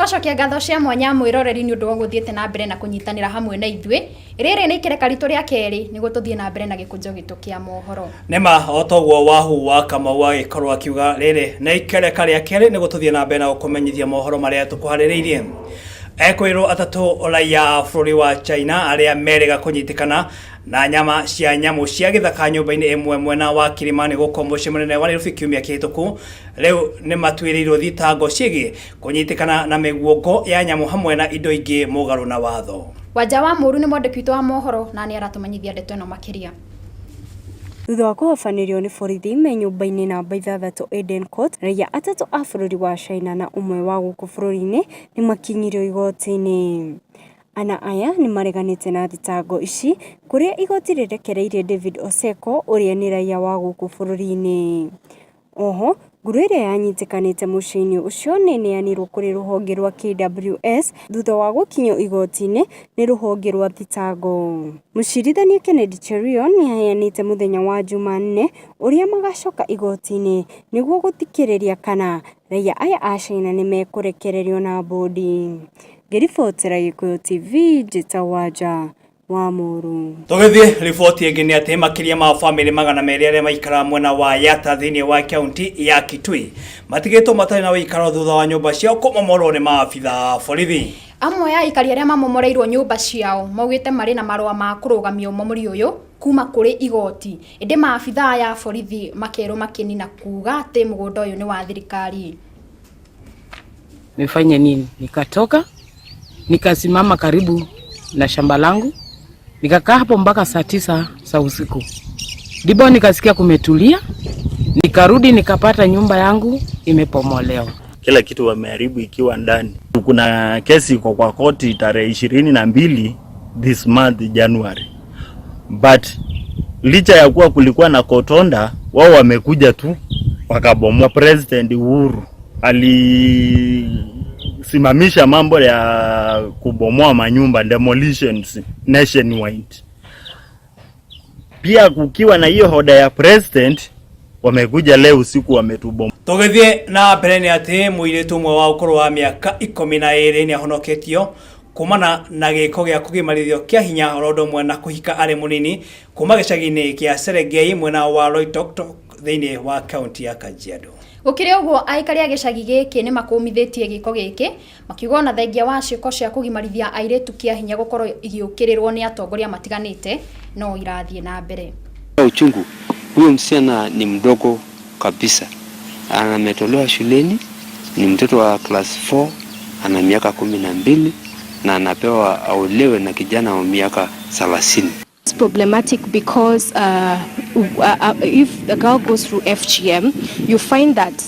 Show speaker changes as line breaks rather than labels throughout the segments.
Twacokia ngatho cia mwanya mwiroreri ni undu wa guthiete na mbere na kunyitanira hamwe na ithui. Riri ni ikereka ritu ria keri nigo tuthie na mbere na gikunjo gitu kia mohoro.
Nema otogwo wahu wa Kamau agikorwo akiuga riri na ikereka ria keri nigo tuthie na mbere na gukumenyithia mohoro maria tukuhaririirie. Ekwirwo atatu raia bũrũri wa China aria merega kunyitikana na nyama cia nyamu cia githaka nyumba-ini imwe mwena wa Kilimani guko muciĩ munene wa Nairobi kiumia kihituku. Riu ni matuĩrĩirwo thitango ciĩgiĩ kunyitikana na mĩguongo ya nyamu hamwe na indo ingĩ mũgarũ na watho.
Wanja wa Mũru ni mwandĩki witũ wa mohoro na ni aratumenyithia ndeto ĩno makiria.
Thutha wa kũhobanĩrio nĩ borithi me nyũmba-inĩ namba 6 Eden Court, raia atatu a bũrũri wa China na ũmwe wa gũkũ bũrũri-inĩ nĩ makinyirio igoti-inĩ. Ana aya nĩ mareganĩte na thitango ici kũrĩa igoti rĩrekereirie David Oseko ũrĩa nĩ raia wa gũkũ bũrũri-inĩ. Oho, nguru ĩrĩa yanyitikanĩte mũciĩ-inĩ ũcio nĩ neanirwo kũrĩ rũhonge rwa KWS thutha wa gũkinyio igoti-inĩ nĩ rũhonge rwa thitango. Mũcirithania Kennedy Cherio nĩ aheanĩte mũthenya wa Jumanne ũrĩa magacoka igoti-inĩ nĩguo gũthikĩrĩria kana raia aya a China nĩ mekũrekererio na bodi. Ngĩribotera Gĩkũyũ TV, njĩtagwo Wanja wa Mũru.
Tũgĩthiĩ riboti ĩngĩ nĩ atĩ makĩria ma bamĩrĩ 200 arĩa maikara mwena wa Yatta thĩinĩ wa kaunti ya Kitui matigĩtwo matarĩ na ũikaro thutha wa nyũmba ciao kũmomorwo nĩ maabitha a borithi.
Amwe ya aikari arĩa mamomoreirwo nyũmba ciao maugĩte marĩ na marũa ma kũrũgamia ũmomori ũyũ kuma kũrĩ igoti. Ĩndĩ maabitha ya borithi makerwo makĩnina kuga atĩ mũgũnda ũyũ nĩ wa thirikari.
Nifanye nini? Nikatoka nikasimama karibu na shamba langu, nikakaa hapo mpaka saa 9 za usiku. Ndipo nikasikia kumetulia, nikarudi nikapata nyumba yangu imepomolewa.
Kila kitu wameharibu ikiwa ndani. Kuna kesi iko kwa koti tarehe 22 this month January. But licha ya kuwa kulikuwa na court order, wao wamekuja tu wakabomoa. President Uhuru alisimamisha mambo ya kubomoa manyumba, demolitions nationwide. Pia kukiwa na hiyo hoda ya president, wamekuja leo usiku wametubomoa.
Tũgĩthiĩ na mbere nĩ atĩ mũirĩtu ũmwe wa ũkũrũ wa mĩaka 12 nĩ ahonoketio kumana na gĩko gĩa kũgimarithio kĩa hinya oro ũmwe na kũhika arĩ mũnini kuma gĩcagi-inĩ kĩa Serengei mwena wa Loitoktok thĩinĩ wa kaunti ya Kajiado.
Gũkĩrĩ ũguo aikari a gĩcagi gĩkĩ nĩ makũmithĩtie gĩko gĩkĩ makiuga na thengia wa ciĩko cia kũgimarithia airĩtu kĩa hinya gũkorwo igĩũkĩrĩrwo nĩ atongoria matiganĩte no irathiĩ na mbere.
Uchungu, huyo msichana ni mdogo kabisa. Ametolewa shuleni, ni mtoto wa class 4, ana miaka 12 na anapewa aolewe na kijana wa miaka 30.
It's problematic because if the girl goes through FGM, you find that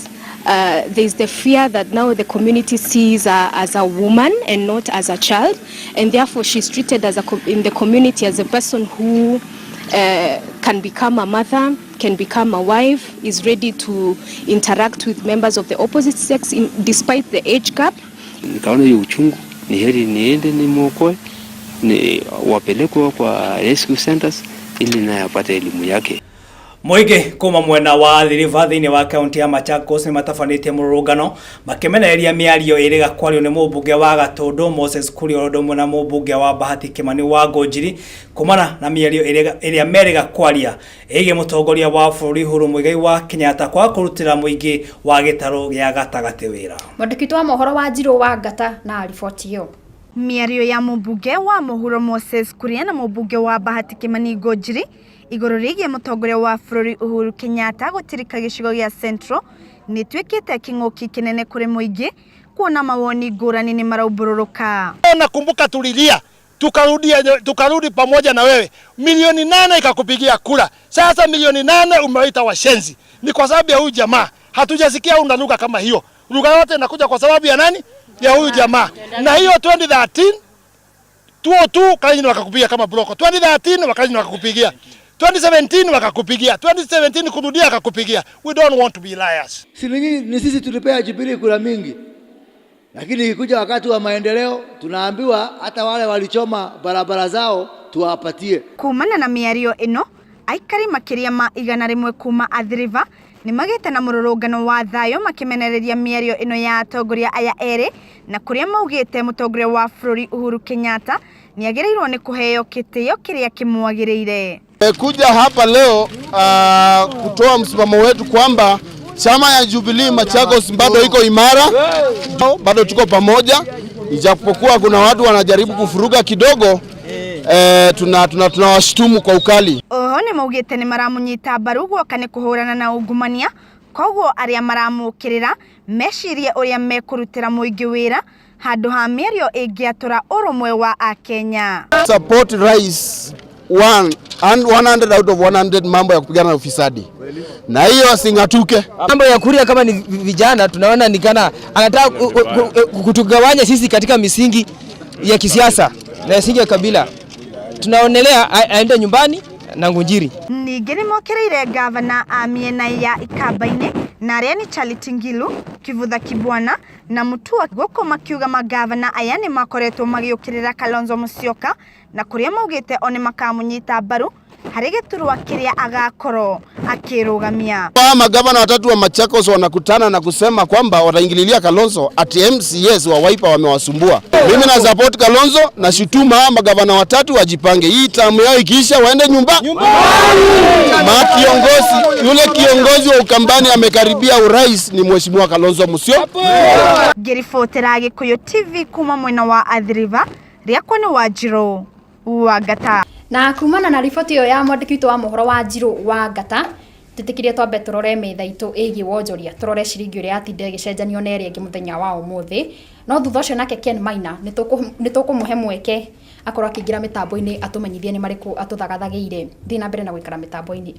there's the fear that now the community sees her as a woman and not as a child, and therefore she's treated as in the community as a person who can become a mother, can become a wife, is ready to interact with members of the opposite sex despite the age gap.
Nikaona hiyo uchungu, ni heri niende nimwokoe, ni wapelekwe kwa rescue centers ili naye apate elimu yake.
Mũingĩ kuma mwena wa River thĩinĩ wa kaunti ya Machakos nĩ matabanĩtie mũrũrũngano makĩmenereria mĩario ĩrĩa kwario nĩ mũmbunge wa Gatũndũ Moses Kuria ũndũ ũmwe na mũmbunge wa Bahati Kimani wa Ngũnjiri kumana na mĩario ĩrĩa merĩga kwaria ĩgiĩ mũtongoria wa bũrũri Uhuru Muigai wa Kenyatta kwa kũrutĩra mũingĩ wa gĩtarũ gĩa gatagatĩ wĩra.
Mwandĩki wa mohoro wa Njirũ wa Ngata na riboti ĩyo.
Mĩario ya mũmbunge wa mũhuro Moses Kuria na mũmbunge wa Bahati Kimani Ngũnjiri igũrũ rĩgiĩ mũtongoria wa bũrũri Uhuru Kenyatta gũtirika gĩcigo gĩa Central nĩ tuĩkĩte kĩng'ũki kĩnene kũrĩ mũingĩ kuona mawoni ngũrani nĩ maraumburũrũka.
Nakumbuka tulilia tukarudi pamoja na wewe, milioni 8 ikakupigia kura. Sasa milioni 8 umewaita washenzi. Ni kwa sababu ya huyu jamaa. Hatujasikia una lugha kama hiyo. Lugha yote inakuja kwa sababu ya nani? Ya huyu jamaa. Na hiyo 2013 202 Kalenjin wakakupigia kama bloko. 2013 Wakalenjin wakakupigia. 2017 wakakupigia. 2017 kurudia wakakupigia. We don't want to be liars.
Ni sisi tulipea Jubilee kura mingi. Lakini ikikuja wakati wa maendeleo tunaambiwa hata wale walichoma barabara zao tuwapatie.
Kumana na mĩario ĩno, aikari makĩria ma 100 kuma Athi River nĩ magĩte na mũrũrũngano wa thayũ makimenereria mĩario ĩno ya atongoria aya erĩ, na kuria maugĩte mũtongoria wa bũrũri Uhuru Kenyatta ni agĩrĩirwo nĩ kũheo kĩtĩo kĩrĩa kĩmwagĩrĩire.
Kuja hapa leo kutoa msimamo wetu kwamba chama ya Jubilee Machakos bado iko imara, bado tuko pamoja, ijapokuwa kuna watu wanajaribu kufuruga kidogo. Tunawashtumu kwa ukali.
Oho nĩ maugĩte nĩ maramunyita mbaru guoka nĩ kũhũrana na ungumania, koguo arĩa maramũkĩrĩra mecirie ũrĩa mekũrutĩra mũingĩ wĩra handũ ha mĩario ĩngĩatũra ũrũmwe wa Akenya.
Support rais 100 out of 100 mambo ya kupigana na ufisadi, na hiyo asingatuke.
Mambo ya Kuria kama ni vijana tunaona ni kana anataka kutugawanya sisi katika misingi ya kisiasa na misingi ya kabila. Tunaonelea aende nyumbani na Ngunjiri.
Ningĩ nĩ mokereire gavana a miena ya Ikamba-inĩ na arĩa ni Charity Ngilu, Kivutha Kibwana na Mutua gũkũ makiuga magavana aya nĩ makoretwo magĩũkĩrĩra Kalonzo Musyoka na kuria maugĩte o nĩ makamunyita mbaru harĩ gĩturwa kĩrĩa agakorwo akĩrũgamia.
Magavana watatu wa Machakos wanakutana na kusema kwamba wataingililia Kalonzo ati MCS wa Wiper wamewasumbua. Mimi na support Kalonzo na shutuma magavana watatu wajipange. Hii tamu yao ikiisha waende nyumbani. Yule kiongozi wa Ukambani amekaribia urais ni Mheshimiwa Kalonzo Musyoka.
Ngĩribotera Gĩkũyũ TV kuma mwena wa Athi River, rĩakwa nĩ Wanjirũ wa Ngata.
Na kumana na riboti ĩyo ya mwandĩki witũ wa mohoro Wanjirũ wa Ngata, tũtĩkĩrie twambe tũrore metha itũ ĩgiĩ wonjoria, tũrore ciringi ũrĩa yatinde ĩgĩcenjanio na ĩrĩa ĩngĩ mũthenya wa ũmũthĩ. No thutha ũcio nake Ken Maina nĩ tũkũmũhe mweke akorwo akĩingĩra mĩtambo-inĩ atũmenyithie nĩ marĩkũ atũthagathagĩire. Thiĩ na mbere na gũikara mĩtambo-inĩ.